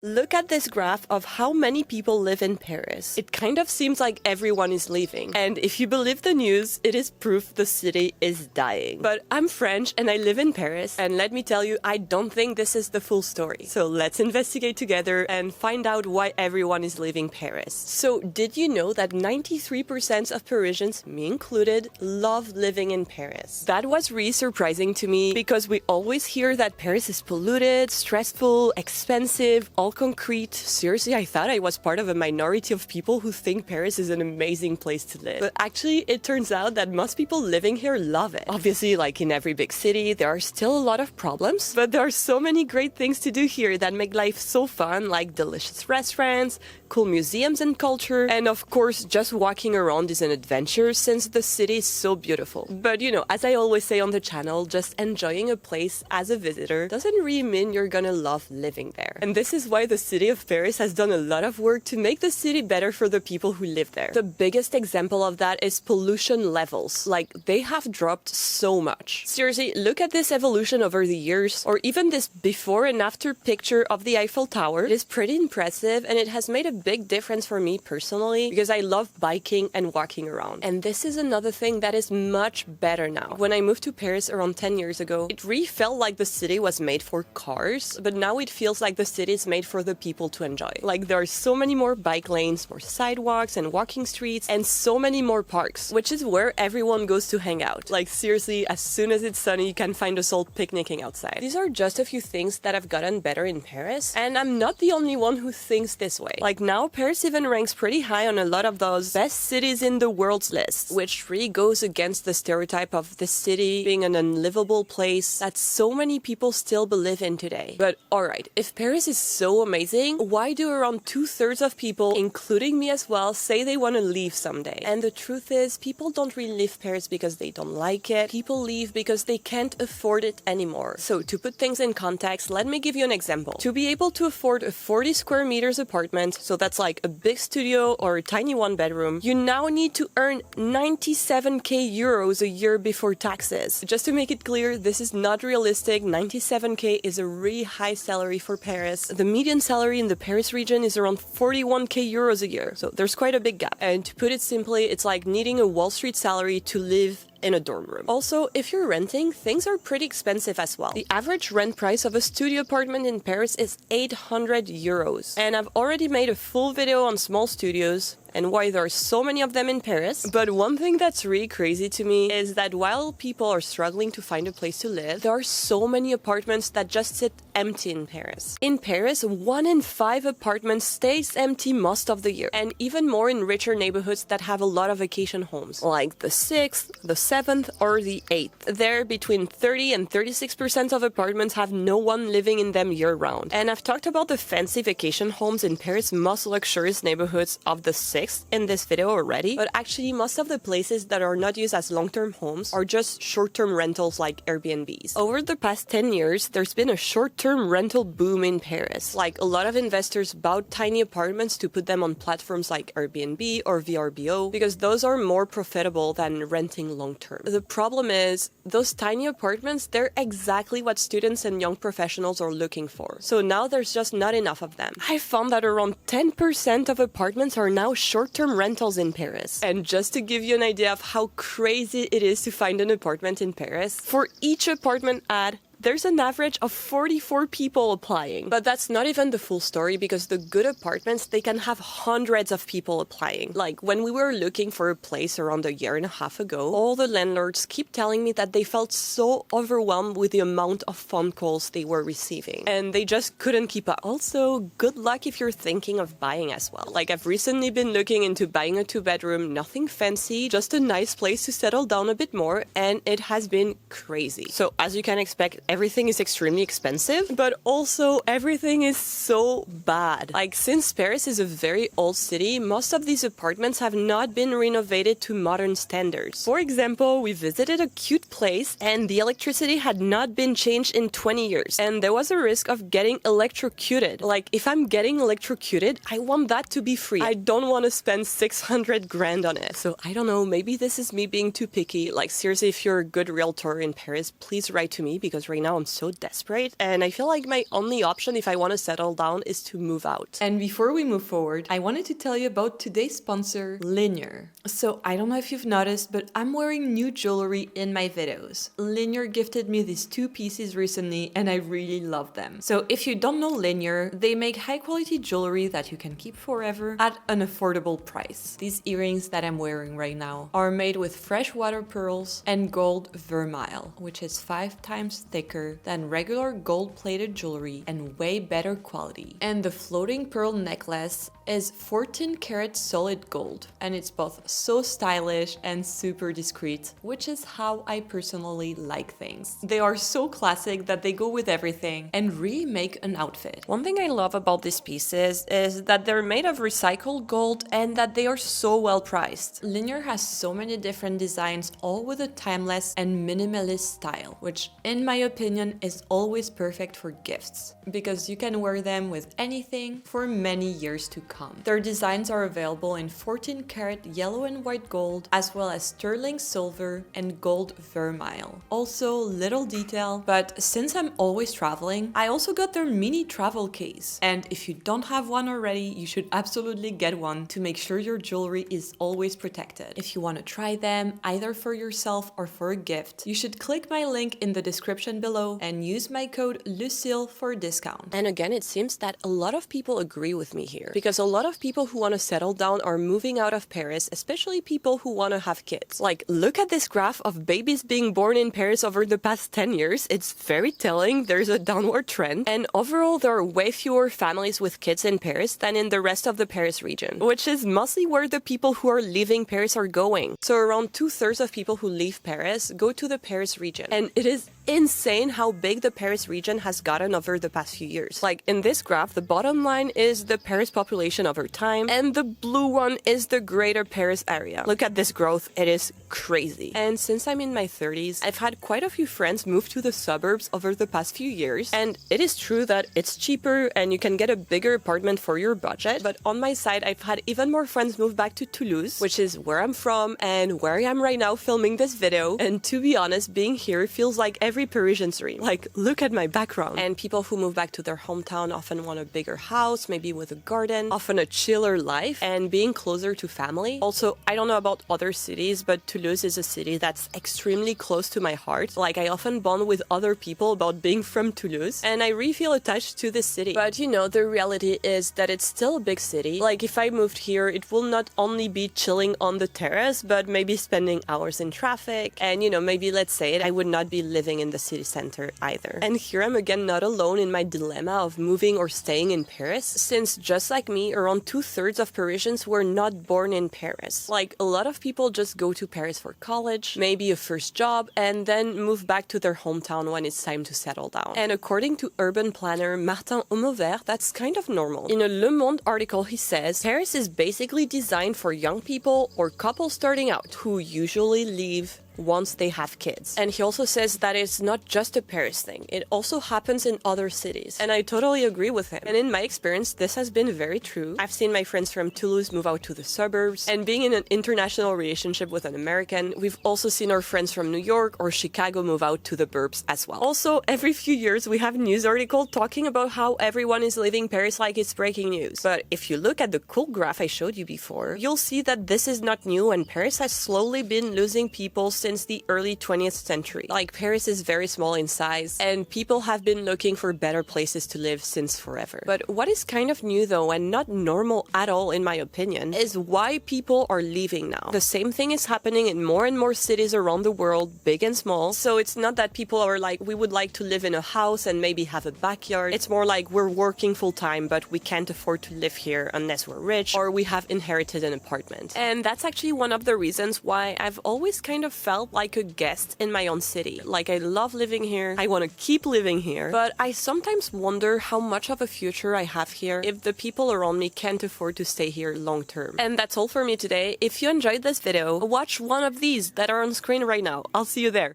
Look at this graph of how many people live in Paris. It kind of seems like everyone is leaving. And if you believe the news, it is proof the city is dying. But I'm French and I live in Paris. And let me tell you, I don't think this is the full story. So let's investigate together and find out why everyone is leaving Paris. So did you know that 93% of Parisians, me included, love living in Paris? That was really surprising to me because we always hear that Paris is polluted, stressful, expensive, all concrete. Seriously, I thought I was part of a minority of people who think Paris is an amazing place to live. But actually, it turns out that most people living here love it. Obviously, like in every big city, there are still a lot of problems, but there are so many great things to do here that make life so fun, like delicious restaurants, cool museums and culture, and of course, just walking around is an adventure since the city is so beautiful. But you know, as I always say on the channel, just enjoying a place as a visitor doesn't really mean you're gonna love living there. And this is why the city of Paris has done a lot of work to make the city better for the people who live there. The biggest example of that is pollution levels. Like, they have dropped so much. Seriously, look at this evolution over the years, or even this before and after picture of the Eiffel Tower. It is pretty impressive, and it has made a big difference for me personally, because I love biking and walking around. And this is another thing that is much better now. When I moved to Paris around 10 years ago, it really felt like the city was made for cars, but now it feels like the city is made for the people to enjoy. Like, there are so many more bike lanes, more sidewalks and walking streets, and so many more parks, which is where everyone goes to hang out. Like, seriously, as soon as it's sunny, you can find us all picnicking outside. These are just a few things that have gotten better in Paris, and I'm not the only one who thinks this way. Like, now Paris even ranks pretty high on a lot of those best cities in the world's list, which really goes against the stereotype of the city being an unlivable place that so many people still believe in today. But alright, if Paris is so amazing, why do around 2/3 of people, including me as well, say they want to leave someday? And the truth is, people don't really leave Paris because they don't like it. People leave because they can't afford it anymore. So to put things in context, let me give you an example. To be able to afford a 40 square meters apartment, so that's like a big studio or a tiny one bedroom, you now need to earn 97k euros a year before taxes. Just to make it clear, this is not realistic. 97k is a really high salary for Paris. The median salary in the Paris region is around 41k euros a year, so there's quite a big gap. And to put it simply, it's like needing a Wall Street salary to live in a dorm room. Also, if you're renting, things are pretty expensive as well. The average rent price of a studio apartment in Paris is 800 euros. And I've already made a full video on small studios and why there are so many of them in Paris. But one thing that's really crazy to me is that while people are struggling to find a place to live, there are so many apartments that just sit empty in Paris. In Paris, 1 in 5 apartments stays empty most of the year, and even more in richer neighborhoods that have a lot of vacation homes, like the 6th, the 7th, or the 8th. There, between 30 and 36% of apartments have no one living in them year-round. And I've talked about the fancy vacation homes in Paris' most luxurious neighborhoods of the 6th in this video already, but actually most of the places that are not used as long-term homes are just short-term rentals like Airbnbs. Over the past 10 years, there's been a short-term rental boom in Paris. Like, a lot of investors bought tiny apartments to put them on platforms like Airbnb or VRBO because those are more profitable than renting long-term. The problem is, those tiny apartments, they're exactly what students and young professionals are looking for. So now there's just not enough of them. I found that around 10% of apartments are now short-term rentals in Paris. And just to give you an idea of how crazy it is to find an apartment in Paris, for each apartment ad, there's an average of 44 people applying. But that's not even the full story, because the good apartments, they can have hundreds of people applying. Like, when we were looking for a place around a year and a half ago, all the landlords keep telling me that they felt so overwhelmed with the amount of phone calls they were receiving. And they just couldn't keep up. Also, good luck if you're thinking of buying as well. Like, I've recently been looking into buying a 2-bedroom, nothing fancy, just a nice place to settle down a bit more, and it has been crazy. So, as you can expect, everything is extremely expensive, but also everything is so bad. Like, since Paris is a very old city, most of these apartments have not been renovated to modern standards. For example, we visited a cute place and the electricity had not been changed in 20 years. And there was a risk of getting electrocuted. Like, if I'm getting electrocuted, I want that to be free. I don't want to spend 600 grand on it. So I don't know, maybe this is me being too picky. Like, seriously, if you're a good realtor in Paris, please write to me, because right right now I'm so desperate, and I feel like my only option if I want to settle down is to move out. And before we move forward, I wanted to tell you about today's sponsor, Linear. So I don't know if you've noticed, but I'm wearing new jewelry in my videos. Linear gifted me these 2 pieces recently and I really love them. So if you don't know Linear, they make high quality jewelry that you can keep forever at an affordable price. These earrings that I'm wearing right now are made with freshwater pearls and gold vermeil, which is 5 times thicker than regular gold-plated jewelry and way better quality. And the floating pearl necklace is 14 karat solid gold, and it's both so stylish and super discreet, which is how I personally like things. They are so classic that they go with everything and really make an outfit. One thing I love about these pieces is that they're made of recycled gold and that they are so well priced. Linear has so many different designs, all with a timeless and minimalist style, which in my opinion is always perfect for gifts, because you can wear them with anything for many years to come. Their designs are available in 14 karat yellow and white gold, as well as sterling silver and gold vermeil. Also, little detail, but since I'm always traveling, I also got their mini travel case. And if you don't have one already, you should absolutely get one to make sure your jewelry is always protected. If you want to try them, either for yourself or for a gift, you should click my link in the description below and use my code Lucille for a discount. And again, it seems that a lot of people agree with me here, because a lot of people who want to settle down are moving out of Paris, especially people who want to have kids. Like, look at this graph of babies being born in Paris over the past 10 years. It's very telling. There's a downward trend. And overall, there are way fewer families with kids in Paris than in the rest of the Paris region, which is mostly where the people who are leaving Paris are going. So around 2/3 of people who leave Paris go to the Paris region. And it is insane how big the Paris region has gotten over the past few years. Like in this graph, the bottom line is the Paris population over time, and the blue one is the greater Paris area. Look at this growth, it is crazy. And since I'm in my 30s, I've had quite a few friends move to the suburbs over the past few years, and it is true that it's cheaper and you can get a bigger apartment for your budget, but on my side, I've had even more friends move back to Toulouse, which is where I'm from and where I am right now filming this video, and to be honest, being here feels like every Parisian's dream. Like, look at my background. And people who move back to their hometown often want a bigger house, maybe with a garden, often a chiller life, and being closer to family. Also, I don't know about other cities, but Toulouse is a city that's extremely close to my heart. Like, I often bond with other people about being from Toulouse, and I really feel attached to this city. But you know, the reality is that it's still a big city. Like, if I moved here, it will not only be chilling on the terrace, but maybe spending hours in traffic. And you know, maybe let's say it, I would not be living in the city center either. And here I'm again not alone in my dilemma of moving or staying in Paris, since just like me, around 2/3 of Parisians were not born in Paris. Like, a lot of people just go to Paris for college, maybe a first job, and then move back to their hometown when it's time to settle down. And according to urban planner Martin Homover, that's kind of normal. In a Le Monde article, he says, Paris is basically designed for young people or couples starting out who usually leave once they have kids. And he also says that it's not just a Paris thing, it also happens in other cities. And I totally agree with him. And in my experience, this has been very true. I've seen my friends from Toulouse move out to the suburbs, and being in an international relationship with an American, we've also seen our friends from New York or Chicago move out to the burbs as well. Also, every few years we have news articles talking about how everyone is leaving Paris like it's breaking news. But if you look at the cool graph I showed you before, you'll see that this is not new, and Paris has slowly been losing people since the early 20th century. Like, Paris is very small in size, and people have been looking for better places to live since forever. But what is kind of new though, and not normal at all in my opinion, is why people are leaving now. The same thing is happening in more and more cities around the world, big and small. So it's not that people are like, we would like to live in a house and maybe have a backyard. It's more like, we're working full time, but we can't afford to live here unless we're rich, or we have inherited an apartment. And that's actually one of the reasons why I've always kind of felt like a guest in my own city. Like, I love living here, I want to keep living here, but I sometimes wonder how much of a future I have here if the people around me can't afford to stay here long term. And that's all for me today. If you enjoyed this video, watch one of these that are on screen right now. I'll see you there.